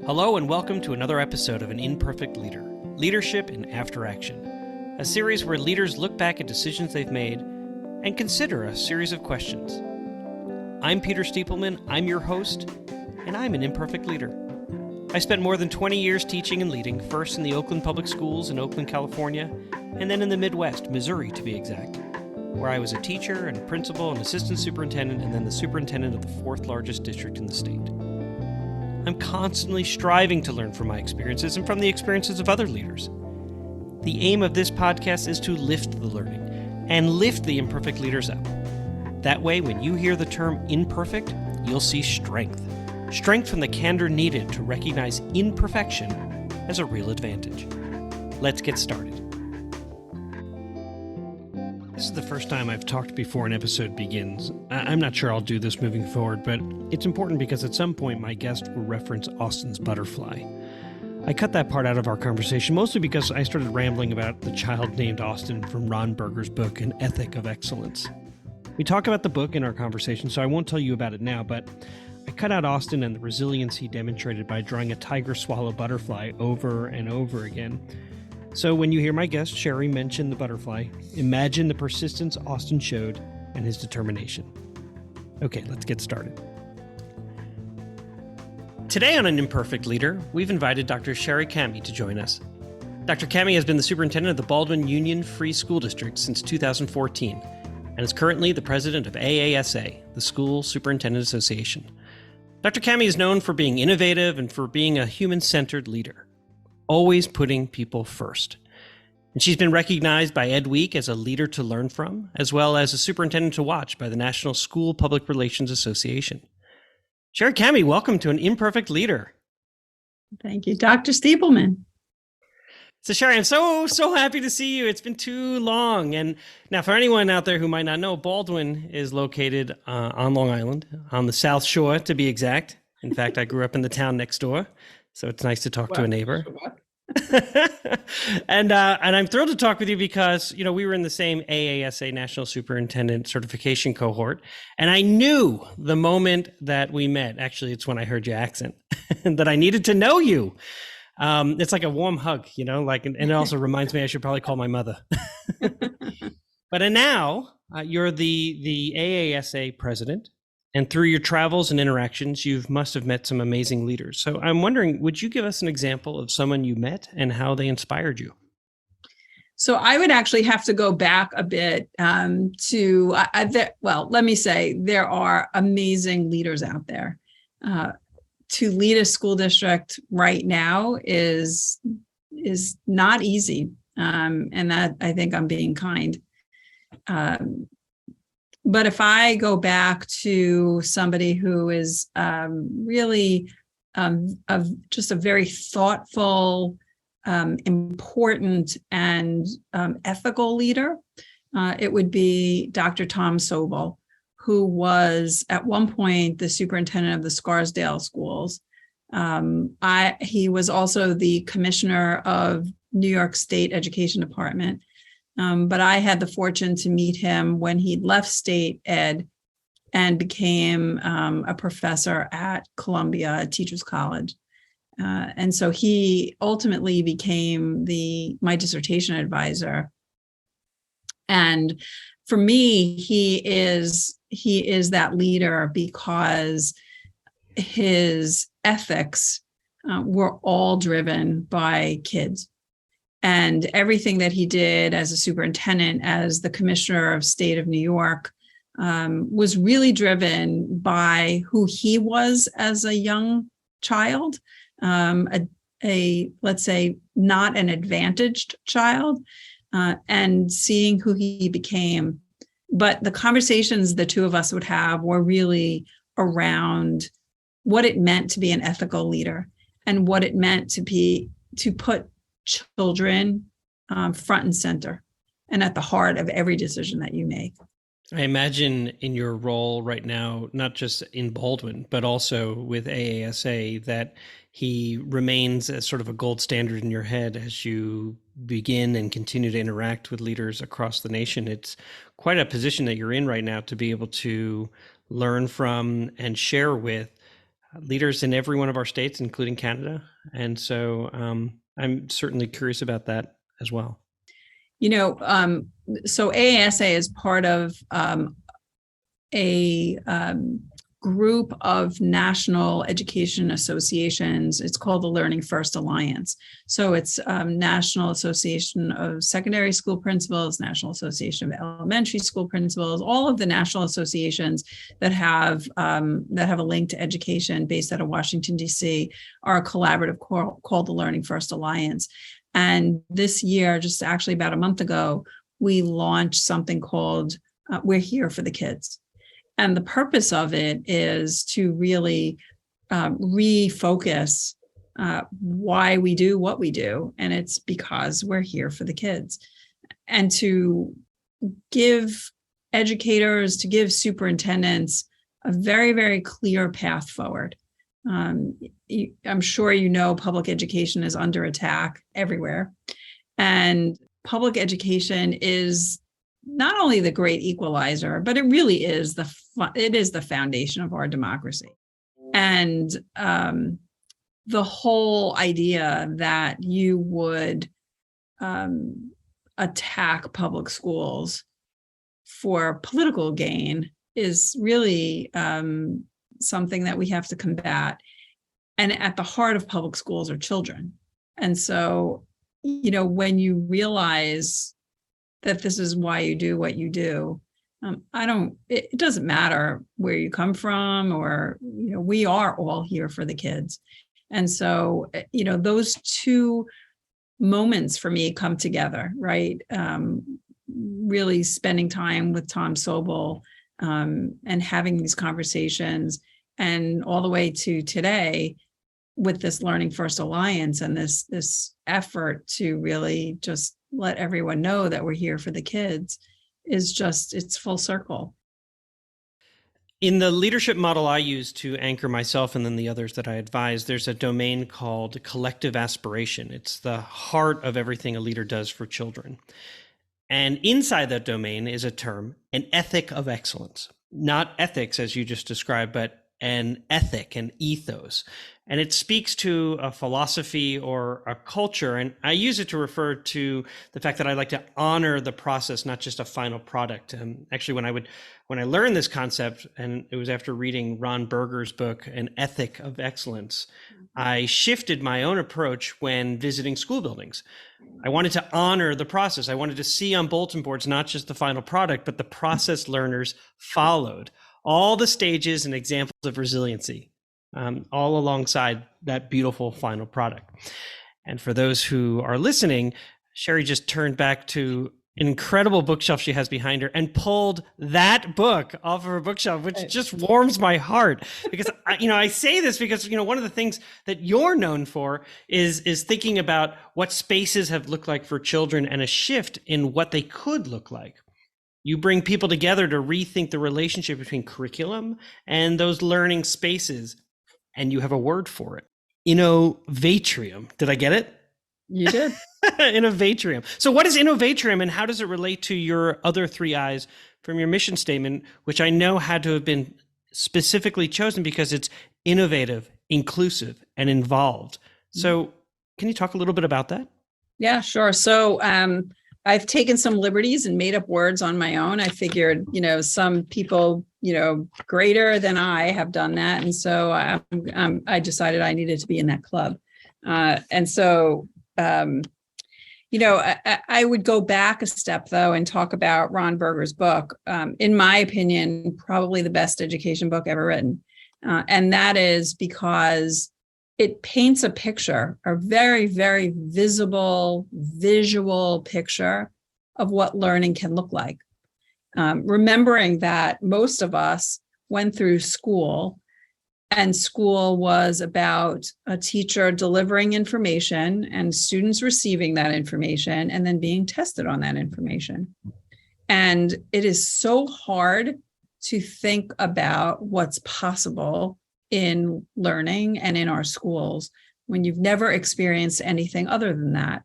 Hello and welcome to another episode of An Imperfect Leader, Leadership in After Action, a series where leaders look back at decisions they've made and consider a series of questions. I'm Peter Stiepelman, I'm your host, and I'm an imperfect leader. I spent more than 20 years teaching and leading, first in the Oakland Public Schools in Oakland, California, and then in the Midwest, Missouri to be exact, where I was a teacher and principal and assistant superintendent and then the superintendent of the fourth largest district in the state. I'm constantly striving to learn from my experiences and from the experiences of other leaders. The aim of this podcast is to lift the learning and lift the imperfect leaders up. That way, when you hear the term imperfect, you'll see strength. Strength from the candor needed to recognize imperfection as a real advantage. Let's get started. This is the first time I've talked before an episode begins. I'm not sure I'll do this moving forward, but it's important because at some point my guest will reference Austin's butterfly. I cut that part out of our conversation mostly because I started rambling about the child named Austin from Ron Berger's book, An Ethic of Excellence. We talk about the book in our conversation, so I won't tell you about it now, but I cut out Austin and the resilience he demonstrated by drawing a tiger swallow butterfly over and over again. So when you hear my guest, Shari, mention the butterfly, imagine the persistence Austin showed and his determination. Okay, let's get started. Today on An Imperfect Leader, we've invited Dr. Shari Camhi to join us. Dr. Camhi has been the superintendent of the Baldwin Union Free School District since 2014 and is currently the president of AASA, the School Superintendent Association. Dr. Camhi is known for being innovative and for being a human-centered leader, always putting people first. And she's been recognized by Ed Week as a leader to learn from, as well as a superintendent to watch by the National School Public Relations Association. Shari Camhi, welcome to An Imperfect Leader. Thank you, Dr. Stiepelman. So Shari, I'm so happy to see you. It's been too long. And now for anyone out there who might not know, Baldwin is located on Long Island, on the South Shore to be exact. In fact, I grew up in the town next door, so it's nice to talk to a neighbor. And I'm thrilled to talk with you because, you know, we were in the same AASA National Superintendent Certification cohort. And I knew the moment that we met, actually, it's when I heard your accent, that I needed to know you. It's like a warm hug, you know, and it also reminds me I should probably call my mother. But now you're the AASA president. And through your travels and interactions, you must have met some amazing leaders. So I'm wondering, would you give us an example of someone you met and how they inspired you? So I would actually have to go back a bit let me say there are amazing leaders out there. To lead a school district right now is not easy. And that I think I'm being kind. But if I go back to somebody who is really just a very thoughtful, important, and ethical leader, it would be Dr. Tom Sobel, who was at one point the superintendent of the Scarsdale schools. He was also the commissioner of New York State Education Department. But I had the fortune to meet him when he left state ed and became a professor at Columbia Teachers College. And so he ultimately became my dissertation advisor. And for me, he is that leader because his ethics were all driven by kids. And everything that he did as a superintendent, as the commissioner of state of New York, was really driven by who he was as a young child, let's say, not an advantaged child, and seeing who he became. But the conversations the two of us would have were really around what it meant to be an ethical leader and what it meant to put children front and center and at the heart of every decision that you make. I imagine in your role right now, not just in Baldwin, but also with AASA, that he remains as sort of a gold standard in your head as you begin and continue to interact with leaders across the nation. It's quite a position that you're in right now to be able to learn from and share with leaders in every one of our states, including Canada. And so I'm certainly curious about that as well. So AASA is part of a group of national education associations. It's called the Learning First Alliance. So it's National Association of Secondary School Principals, National Association of Elementary School Principals, all of the national associations that have a link to education based out of Washington, D.C. are a collaborative called the Learning First Alliance. And this year, just actually about a month ago, we launched something called We're Here for the Kids. And the purpose of it is to really refocus why we do what we do. And it's because we're here for the kids. And to give educators, to give superintendents a very, very clear path forward. I'm sure you know public education is under attack everywhere. And public education is not only the great equalizer, but it really is the foundation of our democracy. And the whole idea that you would attack public schools for political gain is really something that we have to combat. And at the heart of public schools are children. And so, when you realize that this is why you do what you do, it doesn't matter where you come from, or, we are all here for the kids. And so, those two moments for me come together, right? Really spending time with Tom Sobel and having these conversations, and all the way to today with this Learning First Alliance and this effort to really just let everyone know that we're here for the kids it's full circle. In the leadership model I use to anchor myself and then the others that I advise, there's a domain called collective aspiration. It's the heart of everything a leader does for children. And inside that domain is a term, an ethic of excellence. Not ethics, as you just described, but an ethic, an ethos. And it speaks to a philosophy or a culture. And I use it to refer to the fact that I like to honor the process, not just a final product. Actually, when I learned this concept, and it was after reading Ron Berger's book, An Ethic of Excellence, I shifted my own approach when visiting school buildings. I wanted to honor the process. I wanted to see on bulletin boards, not just the final product, but the process learners followed. All the stages and examples of resiliency, all alongside that beautiful final product. And for those who are listening, Shari just turned back to an incredible bookshelf she has behind her and pulled that book off of her bookshelf, which just warms my heart. Because I say this because one of the things that you're known for is thinking about what spaces have looked like for children and a shift in what they could look like. You bring people together to rethink the relationship between curriculum and those learning spaces, and you have a word for it. Innovatrium. Did I get it? You did. Innovatrium. So what is innovatrium, and how does it relate to your other 3 I's from your mission statement, which I know had to have been specifically chosen because it's innovative, inclusive, and involved. So can you talk a little bit about that? Yeah, sure. So I've taken some liberties and made up words on my own. I figured, some people, greater than I have done that. And so I decided I needed to be in that club. And so, I would go back a step, though, and talk about Ron Berger's book. In my opinion, probably the best education book ever written. And that is because it paints a picture, a very, very visual picture of what learning can look like. Remembering that most of us went through school, and school was about a teacher delivering information and students receiving that information and then being tested on that information. And it is so hard to think about what's possible in learning and in our schools when you've never experienced anything other than that.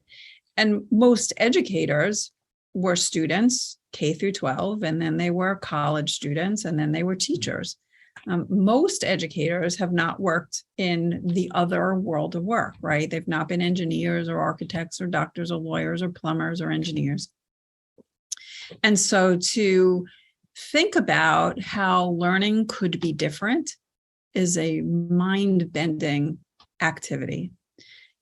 And most educators were students, K through 12, and then they were college students, and then they were teachers. Most educators have not worked in the other world of work, right? They've not been engineers or architects or doctors or lawyers or plumbers or engineers. And so to think about how learning could be different is a mind-bending activity.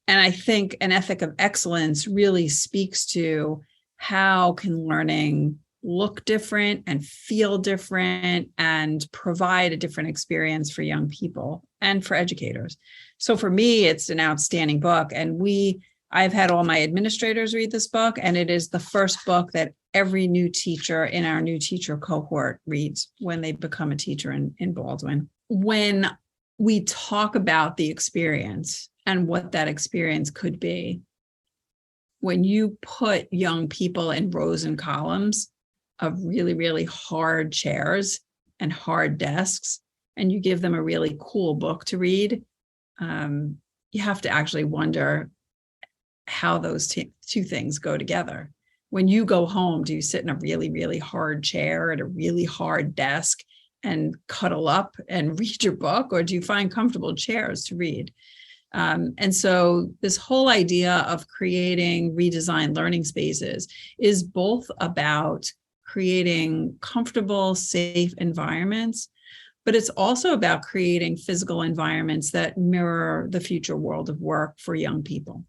And I think an ethic of excellence really speaks to how can learning look different and feel different and provide a different experience for young people and for educators. So for me, it's an outstanding book. And I've had all my administrators read this book, and it is the first book that every new teacher in our new teacher cohort reads when they become a teacher in Baldwin. When we talk about the experience and what that experience could be, when you put young people in rows and columns of really, really hard chairs and hard desks, and you give them a really cool book to read, you have to actually wonder how those two things go together. When you go home, do you sit in a really, really hard chair at a really hard desk and cuddle up and read your book, or do you find comfortable chairs to read? And so this whole idea of creating redesigned learning spaces is both about creating comfortable, safe environments, but it's also about creating physical environments that mirror the future world of work for young people.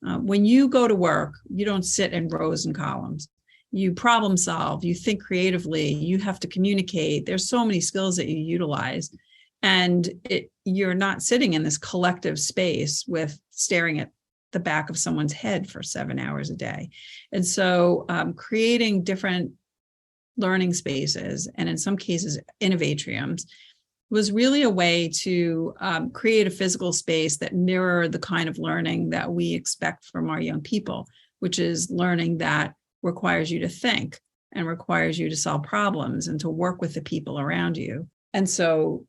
When you go to work, you don't sit in rows and columns. You problem solve, you think creatively, you have to communicate. There's so many skills that you utilize. And you're not sitting in this collective space with staring at the back of someone's head for 7 hours a day. And so creating different learning spaces, and in some cases, innovatriums, was really a way to create a physical space that mirrored the kind of learning that we expect from our young people, which is learning that requires you to think and requires you to solve problems and to work with the people around you. And so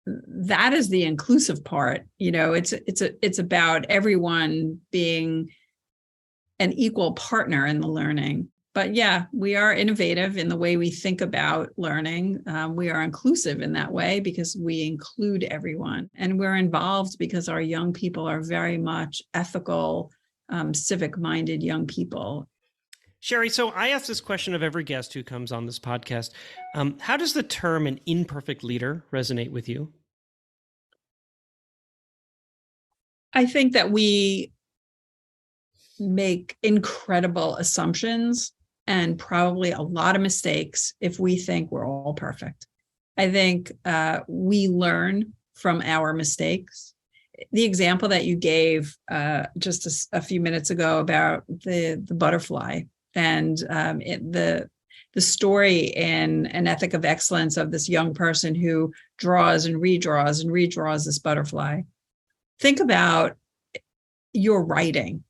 that is the inclusive part. You know, it's about everyone being an equal partner in the learning. But yeah, we are innovative in the way we think about learning. We are inclusive in that way because we include everyone. And we're involved because our young people are very much ethical, civic-minded young people. Shari, so I ask this question of every guest who comes on this podcast. How does the term an imperfect leader resonate with you? I think that we make incredible assumptions and probably a lot of mistakes if we think we're all perfect. I think we learn from our mistakes. The example that you gave just a few minutes ago about the butterfly and the story in An Ethic of Excellence of this young person who draws and redraws this butterfly. Think about your writing.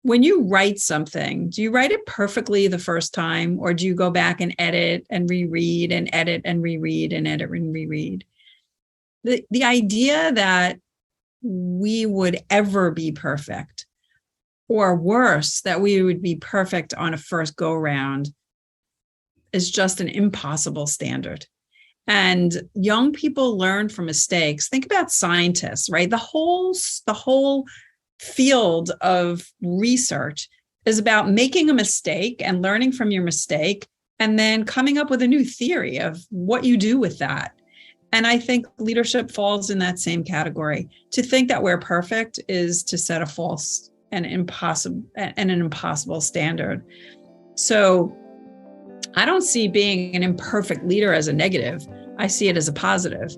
When you write something, do you write it perfectly the first time, or do you go back and edit and reread and edit and reread and edit and reread? The idea that we would ever be perfect, or worse, that we would be perfect on a first go round, is just an impossible standard. And young people learn from mistakes. Think about scientists, right? The whole field of research is about making a mistake and learning from your mistake, and then coming up with a new theory of what you do with that. And I think leadership falls in that same category. To think that we're perfect is to set a false and an impossible standard. So I don't see being an imperfect leader as a negative. I see it as a positive.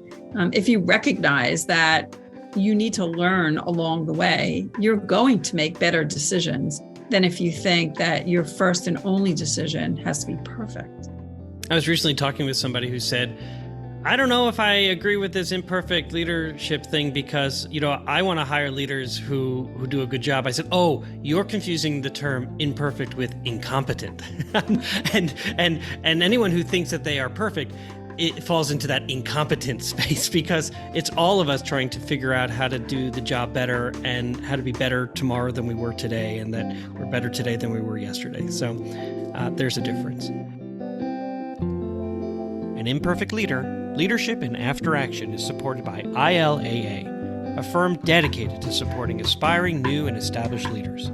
If you recognize that you need to learn along the way, you're going to make better decisions than if you think that your first and only decision has to be perfect. I was recently talking with somebody who said, I don't know if I agree with this imperfect leadership thing because, I want to hire leaders who do a good job. I said, oh, you're confusing the term imperfect with incompetent. and anyone who thinks that they are perfect, it falls into that incompetent space because it's all of us trying to figure out how to do the job better and how to be better tomorrow than we were today, and that we're better today than we were yesterday. So there's a difference. An Imperfect Leader Leadership in After Action is supported by ILAA, a firm dedicated to supporting aspiring new and established leaders.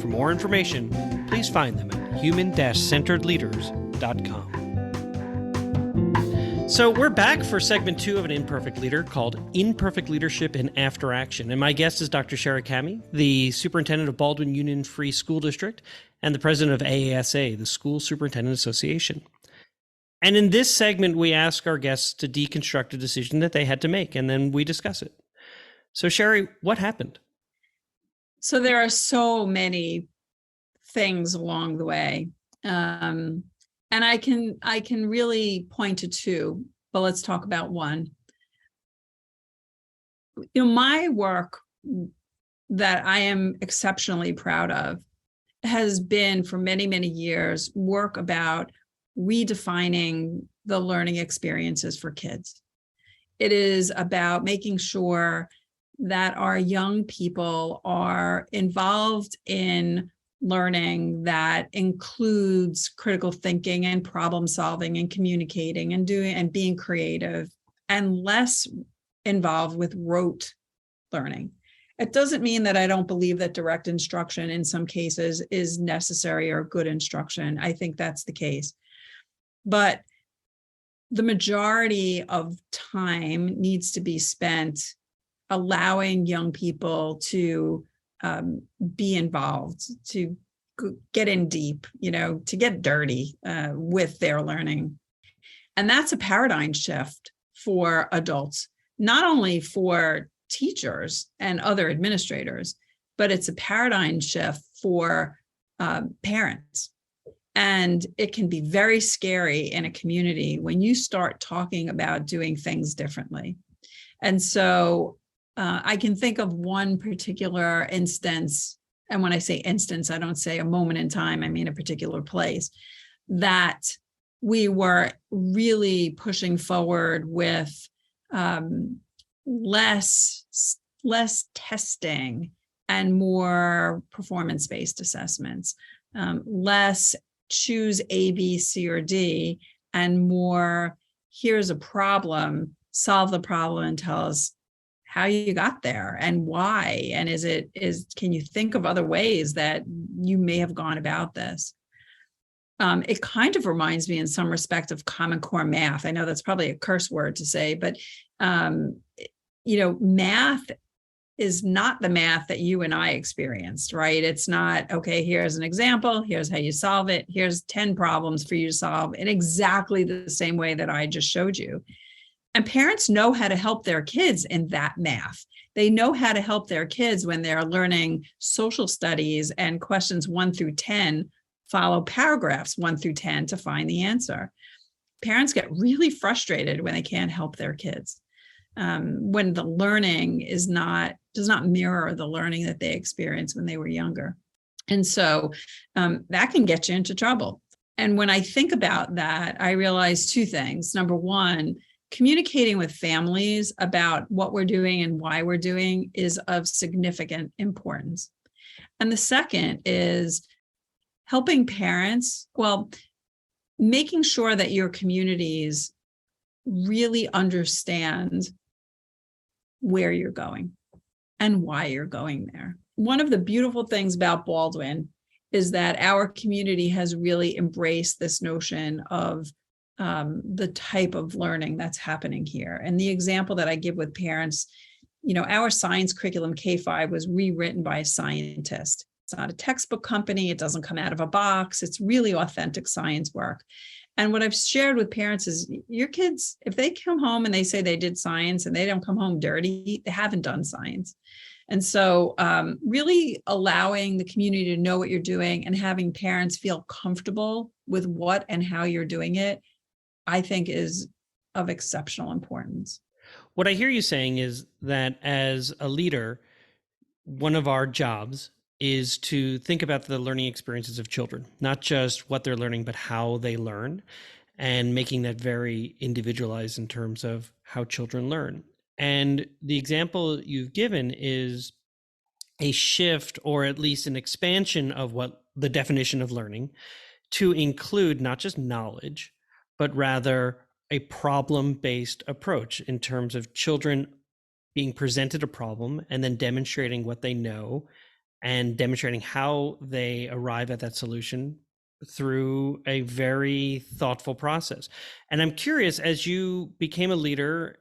For more information, please find them at human-centeredleaders.com. So we're back for segment 2 of An Imperfect Leader called Imperfect Leadership in After Action. And my guest is Dr. Shari Camhi, the superintendent of Baldwin Union Free School District and the president of AASA, the School Superintendent Association. And in this segment, we ask our guests to deconstruct a decision that they had to make, and then we discuss it. So Shari, what happened? So there are so many things along the way. And I can really point to two, but let's talk about one. My work that I am exceptionally proud of has been for many, many years work about redefining the learning experiences for kids. It is about making sure that our young people are involved in learning that includes critical thinking and problem solving and communicating and doing and being creative, and less involved with rote learning. It doesn't mean that I don't believe that direct instruction in some cases is necessary or good instruction. I think that's the case. But the majority of time needs to be spent allowing young people to be involved, to get in deep, to get dirty with their learning. And that's a paradigm shift for adults, not only for teachers and other administrators, but it's a paradigm shift for parents. And it can be very scary in a community when you start talking about doing things differently. And so I can think of one particular instance, and when I say instance, I don't say a moment in time, I mean a particular place, that we were really pushing forward with less testing and more performance-based assessments, less choose A, B, C, or D, and more, here's a problem, solve the problem and tell us how you got there and why. And can you think of other ways that you may have gone about this? It kind of reminds me in some respect of Common Core math. I know that's probably a curse word to say, but math is not the math that you and I experienced, right? It's not, okay, here's an example, here's how you solve it, here's 10 problems for you to solve in exactly the same way that I just showed you. And parents know how to help their kids in that math. They know how to help their kids when they're learning social studies and questions 1 through 10 follow paragraphs 1 through 10 to find the answer. Parents get really frustrated when they can't help their kids. When the learning does not mirror the learning that they experienced when they were younger. And so that can get you into trouble. And when I think about that, I realize two things. Number one, communicating with families about what we're doing and why we're doing is of significant importance. And the second is helping parents, making sure that your communities really understand where you're going and why you're going there. One of the beautiful things about Baldwin is that our community has really embraced this notion of the type of learning that's happening here. And the example that I give with parents, our science curriculum K-5 was rewritten by a scientist. It's not a textbook company. It doesn't come out of a box. It's really authentic science work. And what I've shared with parents is your kids, if they come home and they say they did science and they don't come home dirty, they haven't done science. And so really allowing the community to know what you're doing and having parents feel comfortable with what and how you're doing it, I think is of exceptional importance. What I hear you saying is that as a leader, one of our jobs is to think about the learning experiences of children, not just what they're learning, but how they learn, and making that very individualized in terms of how children learn. And the example you've given is a shift, or at least an expansion of what the definition of learning, to include not just knowledge, but rather a problem-based approach in terms of children being presented a problem and then demonstrating what they know and demonstrating how they arrive at that solution through a very thoughtful process. And I'm curious, as you became a leader,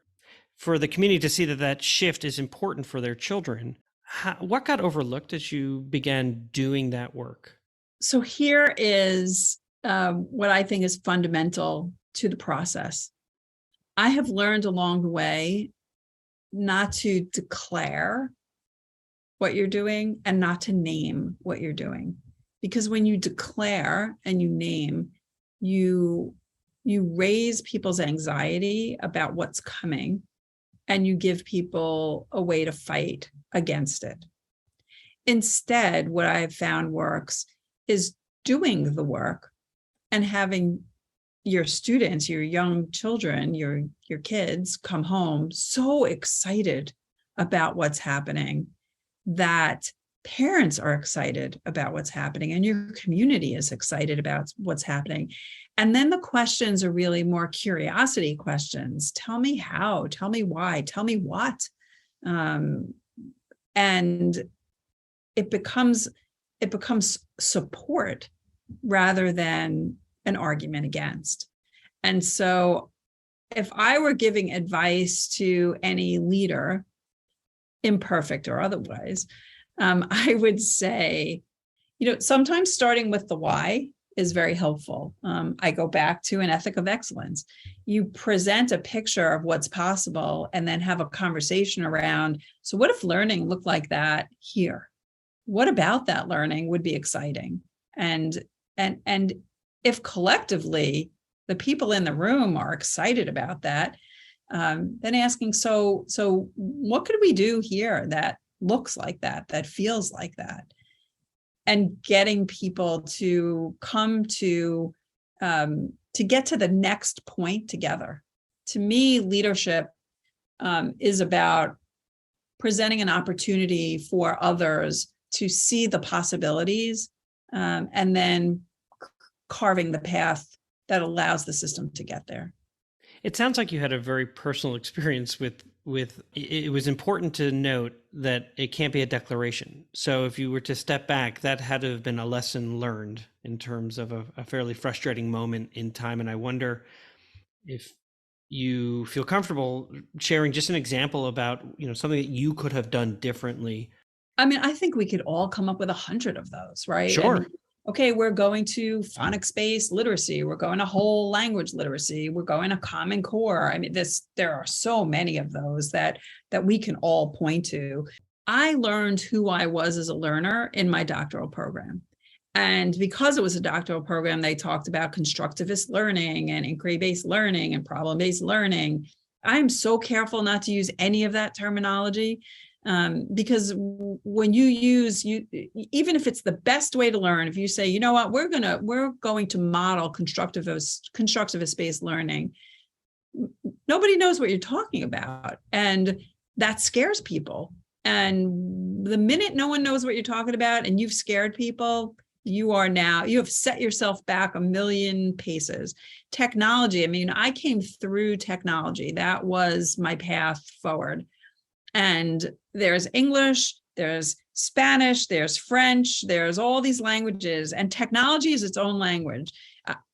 for the community to see that that shift is important for their children, what got overlooked as you began doing that work? So here is what I think is fundamental to the process. I have learned along the way not to declare what you're doing and not to name what you're doing. Because when you declare and you name, you raise people's anxiety about what's coming, and you give people a way to fight against it. Instead, what I've found works is doing the work and having your students, your young children, your kids come home so excited about what's happening that parents are excited about what's happening and your community is excited about what's happening. And then the questions are really more curiosity questions. Tell me how, tell me why, tell me what. And it becomes support rather than an argument against. And so if I were giving advice to any leader, imperfect or otherwise, I would say, sometimes starting with the why is very helpful. I go back to an ethic of excellence. You present a picture of what's possible and then have a conversation around, so what if learning looked like that here? What about that learning would be exciting? And if collectively the people in the room are excited about that, then asking, so what could we do here that looks like that feels like that? And getting people to come to get to the next point together. To me, leadership is about presenting an opportunity for others to see the possibilities and then carving the path that allows the system to get there. It sounds like you had a very personal experience with it was important to note that it can't be a declaration. So if you were to step back, that had to have been a lesson learned in terms of a fairly frustrating moment in time. And I wonder if you feel comfortable sharing just an example about, something that you could have done differently. I mean, I think we could all come up with 100 of those, right? Sure. I mean, okay, we're going to phonics-based literacy. We're going to whole language literacy. We're going to Common Core. I mean, there are so many of those that we can all point to. I learned who I was as a learner in my doctoral program. And because it was a doctoral program, they talked about constructivist learning and inquiry-based learning and problem-based learning. I'm so careful not to use any of that terminology. Because when you use, even if it's the best way to learn, if you say, you know what, we're going to model constructivist-based learning, nobody knows what you're talking about. And that scares people. And the minute no one knows what you're talking about and you've scared people, you have set yourself back a million paces. Technology, I mean, I came through technology. That was my path forward. And there's English, there's Spanish, there's French, there's all these languages, and technology is its own language.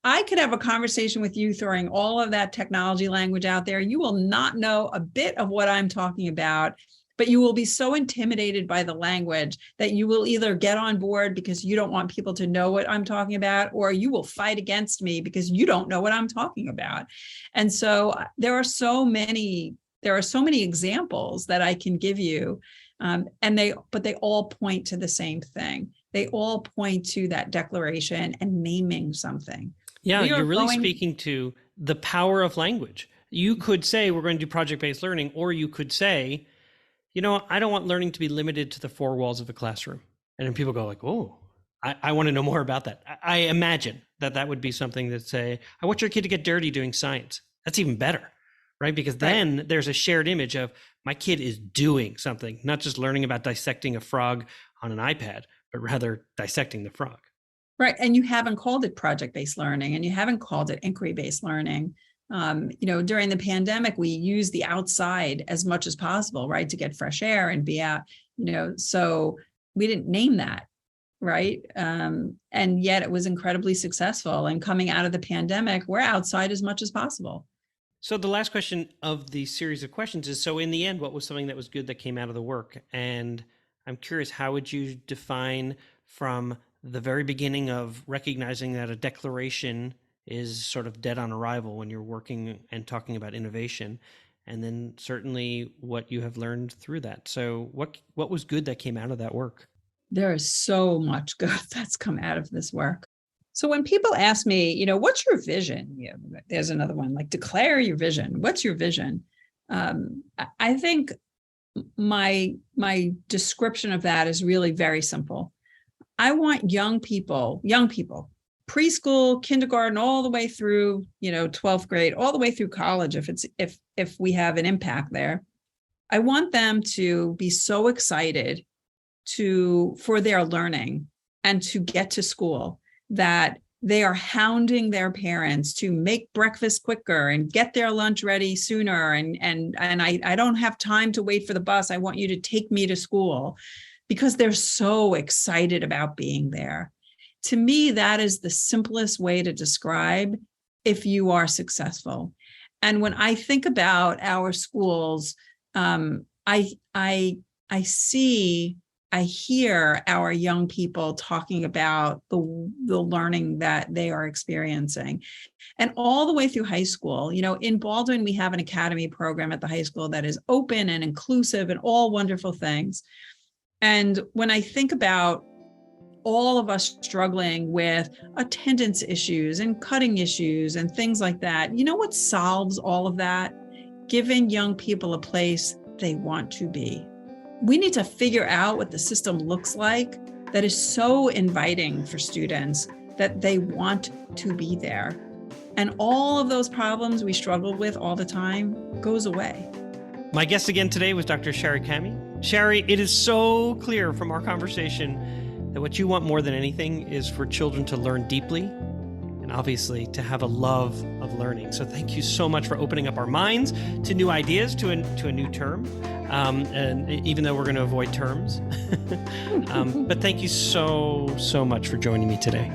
I could have a conversation with you throwing all of that technology language out there. You will not know a bit of what I'm talking about, but you will be so intimidated by the language that you will either get on board because you don't want people to know what I'm talking about, or you will fight against me because you don't know what I'm talking about. And so there are so many examples that I can give you, but they all point to the same thing. They all point to that declaration and naming something. Yeah, you're really speaking to the power of language. You could say we're going to do project-based learning, or you could say, I don't want learning to be limited to the four walls of the classroom. And then people go like, oh, I want to know more about that. I imagine that would be something that say, I want your kid to get dirty doing science. That's even better. Right? Because then there's a shared image of my kid is doing something, not just learning about dissecting a frog on an iPad, but rather dissecting the frog. Right. And you haven't called it project-based learning, and you haven't called it inquiry-based learning. During the pandemic, we used the outside as much as possible, right, to get fresh air and be out, so we didn't name that, right? And yet it was incredibly successful. And coming out of the pandemic, we're outside as much as possible. So the last question of the series of questions is, so in the end, what was something that was good that came out of the work? And I'm curious, how would you define from the very beginning of recognizing that a declaration is sort of dead on arrival when you're working and talking about innovation, and then certainly what you have learned through that? So what was good that came out of that work? There is so much good that's come out of this work. So when people ask me, what's your vision? There's another one, like declare your vision. What's your vision? I think my description of that is really very simple. I want young people, preschool, kindergarten, all the way through, 12th grade, all the way through college, if we have an impact there. I want them to be so excited for their learning and to get to school that they are hounding their parents to make breakfast quicker and get their lunch ready sooner. And I don't have time to wait for the bus. I want you to take me to school, because they're so excited about being there. To me, that is the simplest way to describe if you are successful. And when I think about our schools, I hear our young people talking about the learning that they are experiencing. And all the way through high school, in Baldwin, we have an academy program at the high school that is open and inclusive and all wonderful things. And when I think about all of us struggling with attendance issues and cutting issues and things like that, what solves all of that? Giving young people a place they want to be. We need to figure out what the system looks like that is so inviting for students that they want to be there. And all of those problems we struggle with all the time goes away. My guest again today was Dr. Shari Camhi. Shari, it is so clear from our conversation that what you want more than anything is for children to learn deeply and obviously to have a love of learning. So thank you so much for opening up our minds to new ideas, to a new term. And even though we're going to avoid terms, but thank you so much for joining me today.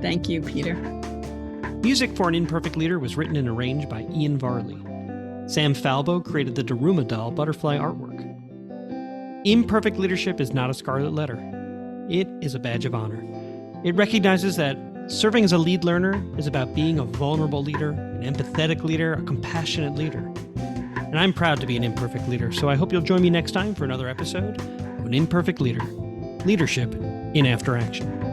Thank you, Peter. Music for An Imperfect Leader was written and arranged by Ian Varley. Sam Falbo created the Daruma doll butterfly artwork. Imperfect leadership is not a scarlet letter. It is a badge of honor. It recognizes that serving as a lead learner is about being a vulnerable leader, an empathetic leader, a compassionate leader. And I'm proud to be an imperfect leader, so I hope you'll join me next time for another episode of An Imperfect Leader, Leadership in After Action.